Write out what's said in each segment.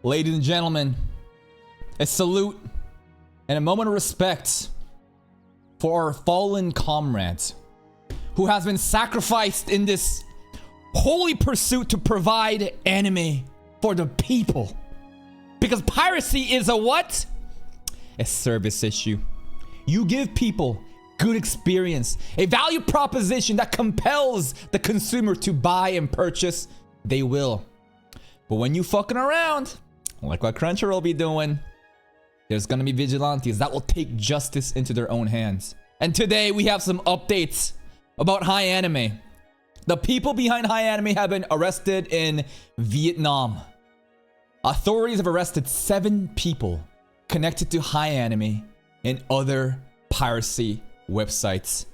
Ladies and gentlemen, a salute and a moment of respect for our fallen comrades who has been sacrificed in this holy pursuit to provide anime for the people. Because piracy is a what? A service issue. You give people good experience, a value proposition that compels the consumer to buy and purchase, they will. But when you fucking around, like what Crunchyroll be doing, there's gonna be vigilantes that will take justice into their own hands. And today we have some updates about Hianime. The people behind Hianime have been arrested in Vietnam. Authorities have arrested 7 people connected to Hianime and other piracy websites.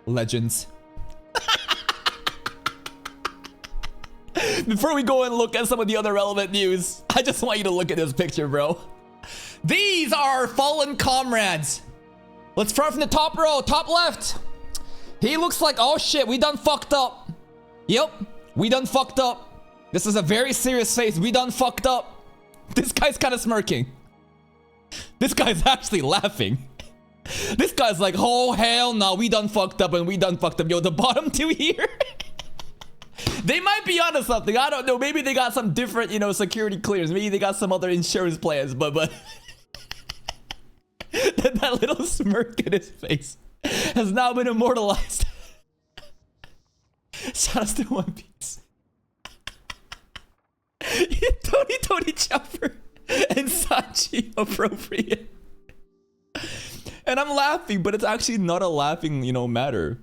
Legends. Before we go and look at some of the other relevant news, I just want you to look at this picture, bro. These are fallen comrades. Let's start from the top row, top left. He looks like, oh shit, we done fucked up. Yep, we done fucked up. This is a very serious face. We done fucked up. This guy's kind of smirking. This guy's actually laughing. This guy's like, oh hell no, we done fucked up and we done fucked up. Yo, the bottom 2 here. They might be onto something. I don't know. Maybe they got some different, you know, security clearance. Maybe they got some other insurance plans. But that little smirk in his face has now been immortalized. Shout out to One Piece. Tony Chopper and Sachi appropriate. And I'm laughing, but it's actually not a laughing, you know, matter.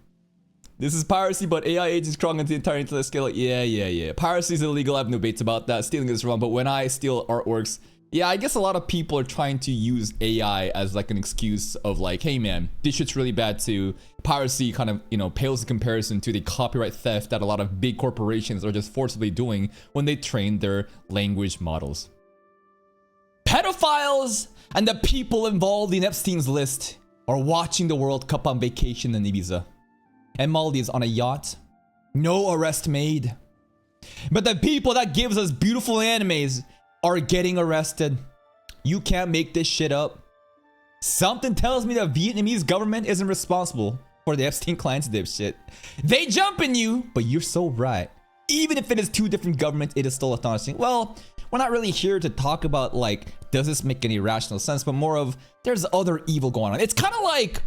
This is piracy, but AI agents crawling into the entire internet scale. Yeah. Piracy is illegal. I have no debates about that. Stealing is wrong, but when I steal artworks, yeah, I guess a lot of people are trying to use AI as like an excuse of like, hey man, this shit's really bad too. Piracy kind of, you know, pales in comparison to the copyright theft that a lot of big corporations are just forcibly doing when they train their language models. Pedophiles and the people involved in Epstein's list are watching the World Cup on vacation in Ibiza. And Maldives on a yacht. No arrest made. But the people that gives us beautiful animes are getting arrested. You can't make this shit up. Something tells me the Vietnamese government isn't responsible for the Epstein client's dipshit. They jump in you, but you're so right. Even if it is 2 different governments, it is still astonishing. Well, we're not really here to talk about like, does this make any rational sense, but more of, there's other evil going on. It's kind of like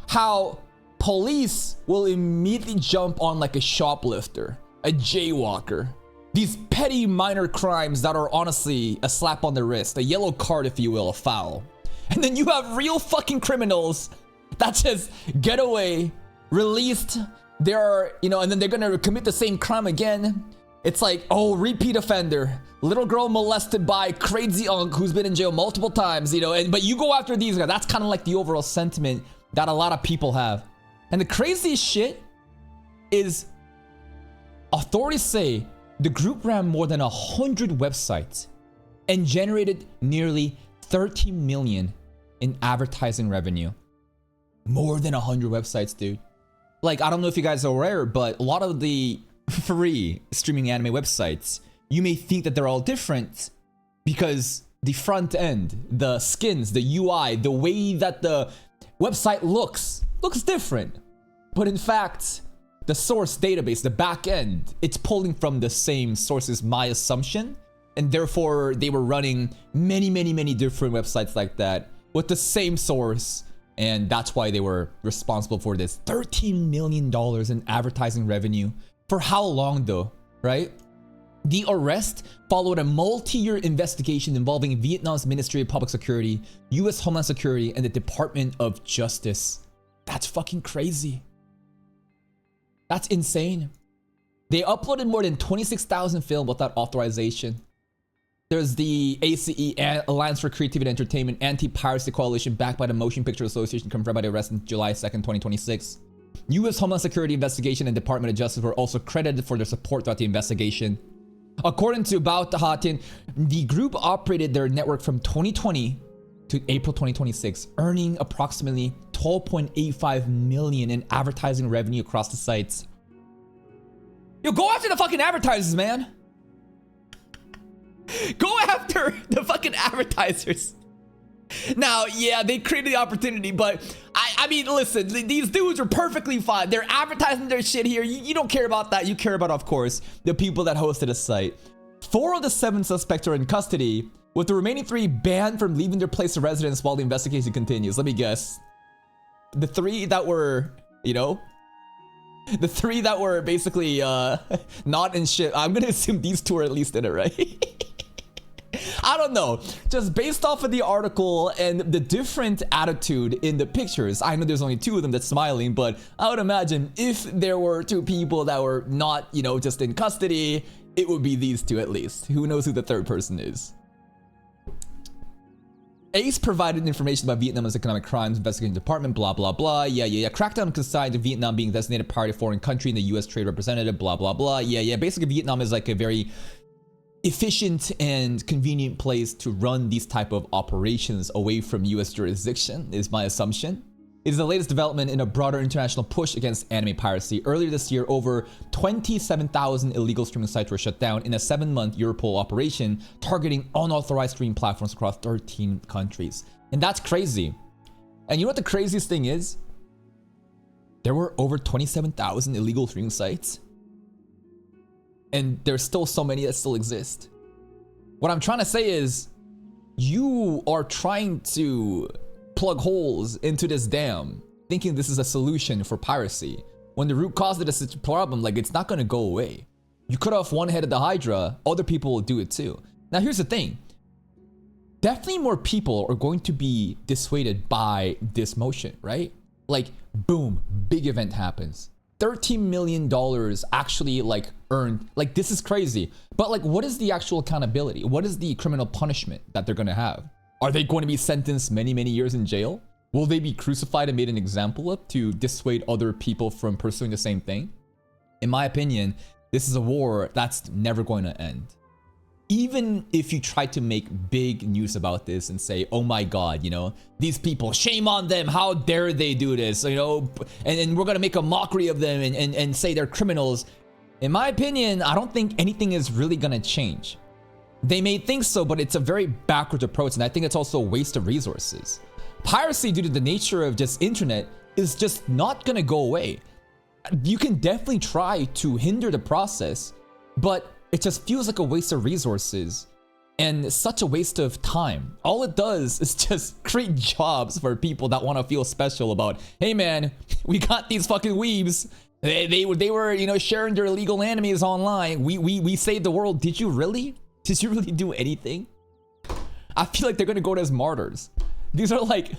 how police will immediately jump on like a shoplifter, a jaywalker. These petty minor crimes that are honestly a slap on the wrist, a yellow card if you will, a foul. And then you have real fucking criminals that just get away, released, they're, you know, and then they're gonna commit the same crime again. It's like, oh, repeat offender, little girl molested by crazy uncle who's been in jail multiple times, you know, but you go after these guys. That's kind of like the overall sentiment that a lot of people have. And the craziest shit is authorities say the group ran more than 100 websites and generated nearly 13 million in advertising revenue. More than 100 websites, dude. Like, I don't know if you guys are aware, but a lot of the free streaming anime websites, you may think that they're all different because the front end, the skins, the UI, the way that the website looks different. But in fact, the source database, the back end, it's pulling from the same sources, my assumption. And therefore, they were running many different websites like that with the same source. And that's why they were responsible for this $13 million in advertising revenue. For how long though, right? The arrest followed a multi-year investigation involving Vietnam's Ministry of Public Security, US Homeland Security, and the Department of Justice. That's fucking crazy. That's insane. They uploaded more than 26,000 films without authorization. There's the ACE, Alliance for Creativity and Entertainment, Anti-Piracy Coalition backed by the Motion Picture Association, confirmed by the arrest on July 2nd, 2026. US Homeland Security Investigation and Department of Justice were also credited for their support throughout the investigation. According to Bao Tahatin, the group operated their network from 2020 to April 2026, earning approximately 12.85 million in advertising revenue across the sites. Yo, go after the fucking advertisers, man. Go after the fucking advertisers. Now, yeah, they created the opportunity, but I mean, listen, these dudes are perfectly fine. They're advertising their shit here. You don't care about that. You care about, of course, the people that hosted the site. 4 of the 7 suspects are in custody, with the remaining 3 banned from leaving their place of residence while the investigation continues. Let me guess. The 3 that were, you know, the 3 that were basically not in shit. I'm gonna assume these 2 are at least in it, right? I don't know. Just based off of the article and the different attitude in the pictures, I know there's only 2 of them that's smiling, but I would imagine if there were 2 people that were not, you know, just in custody, it would be these 2 at least. Who knows who the 3rd person is? Ace provided information about Vietnam's economic crimes investigation department, blah, blah, blah. Yeah. Crackdown consigned to Vietnam being designated party foreign country in the US trade representative, blah, blah, blah. Yeah. Basically, Vietnam is like a very efficient and convenient place to run these type of operations away from US jurisdiction, is my assumption. It is the latest development in a broader international push against anime piracy. Earlier this year, over 27,000 illegal streaming sites were shut down in a 7-month Europol operation targeting unauthorized streaming platforms across 13 countries. And that's crazy. And you know what the craziest thing is? There were over 27,000 illegal streaming sites. And there's still so many that still exist. What I'm trying to say is, you are trying to plug holes into this dam, thinking this is a solution for piracy, when the root cause of this problem, like, it's not gonna go away. You cut off one head of the Hydra, other people will do it too. Now here's the thing. Definitely more people are going to be dissuaded by this motion, right? Like, boom, big event happens. $13 million actually like earned. Like, this is crazy. But like, what is the actual accountability? What is the criminal punishment that they're gonna have? Are they going to be sentenced many, many years in jail? Will they be crucified and made an example of to dissuade other people from pursuing the same thing? In my opinion, this is a war that's never going to end. Even if you try to make big news about this and say, oh my God, you know, these people, shame on them, how dare they do this, you know, and we're gonna make a mockery of them and say they're criminals. In my opinion, I don't think anything is really gonna change. They may think so, but it's a very backwards approach, and I think it's also a waste of resources. Piracy, due to the nature of just internet, is just not gonna go away. You can definitely try to hinder the process, but it just feels like a waste of resources and such a waste of time. All it does is just create jobs for people that want to feel special about, hey man, we got these fucking weebs. They were, you know, sharing their illegal animes online. We saved the world. Did you really? Did you really do anything? I feel like they're gonna go as martyrs. These are like,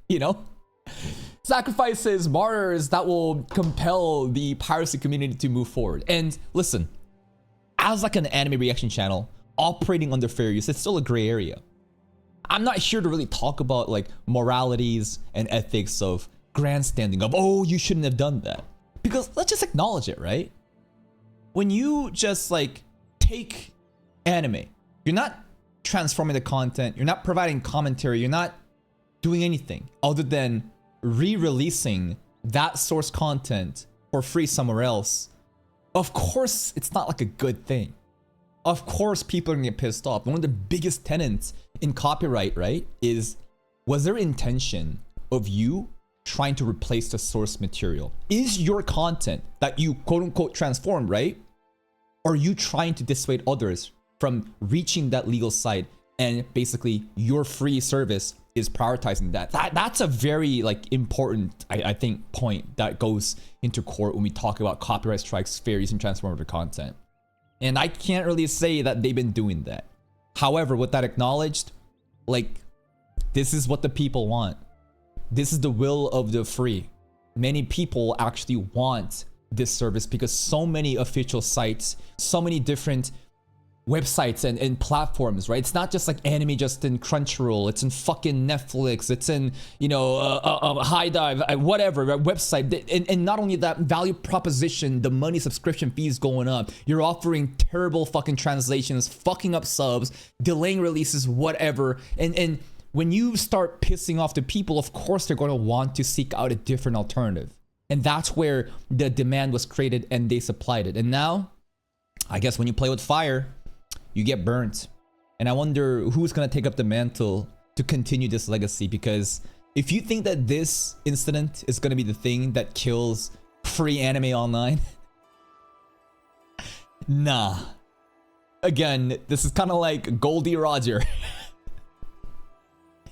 you know, sacrifices, martyrs that will compel the piracy community to move forward. And listen, as like an anime reaction channel operating under fair use, it's still a gray area. I'm not here to really talk about like moralities and ethics of grandstanding of, oh, you shouldn't have done that. Because let's just acknowledge it, right? When you just like take anime, you're not transforming the content, you're not providing commentary, you're not doing anything other than re-releasing that source content for free somewhere else. Of course, it's not like a good thing. Of course, people are gonna get pissed off. One of the biggest tenets in copyright, right, is, was there intention of you trying to replace the source material? Is your content that you quote unquote transformed, right? Are you trying to dissuade others from reaching that legal site, and basically your free service is prioritizing that? That's a very like important, I think, point that goes into court when we talk about copyright strikes, fair use, and transformative content. And I can't really say that they've been doing that. However, with that acknowledged, like, this is what the people want. This is the will of the free. Many people actually want this service because so many official sites, so many different websites and platforms, right? It's not just like anime just in Crunchyroll, it's in fucking Netflix, it's in, you know, High Dive, whatever, right? Website. And not only that, value proposition, the money subscription fees going up, you're offering terrible fucking translations, fucking up subs, delaying releases, whatever. And when you start pissing off the people, of course they're going to want to seek out a different alternative. And that's where the demand was created and they supplied it. And now, I guess when you play with fire, you get burnt. And I wonder who's gonna take up the mantle to continue this legacy, because if you think that this incident is gonna be the thing that kills free anime online, nah. Again, this is kind of like Goldie Roger.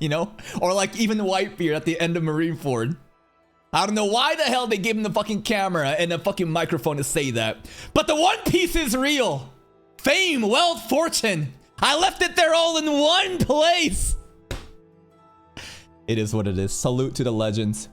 You know? Or like even Whitebeard at the end of Marineford. I don't know why the hell they gave him the fucking camera and a fucking microphone to say that. But the One Piece is real. Fame, wealth, fortune. I left it there all in one place. It is what it is. Salute to the legends.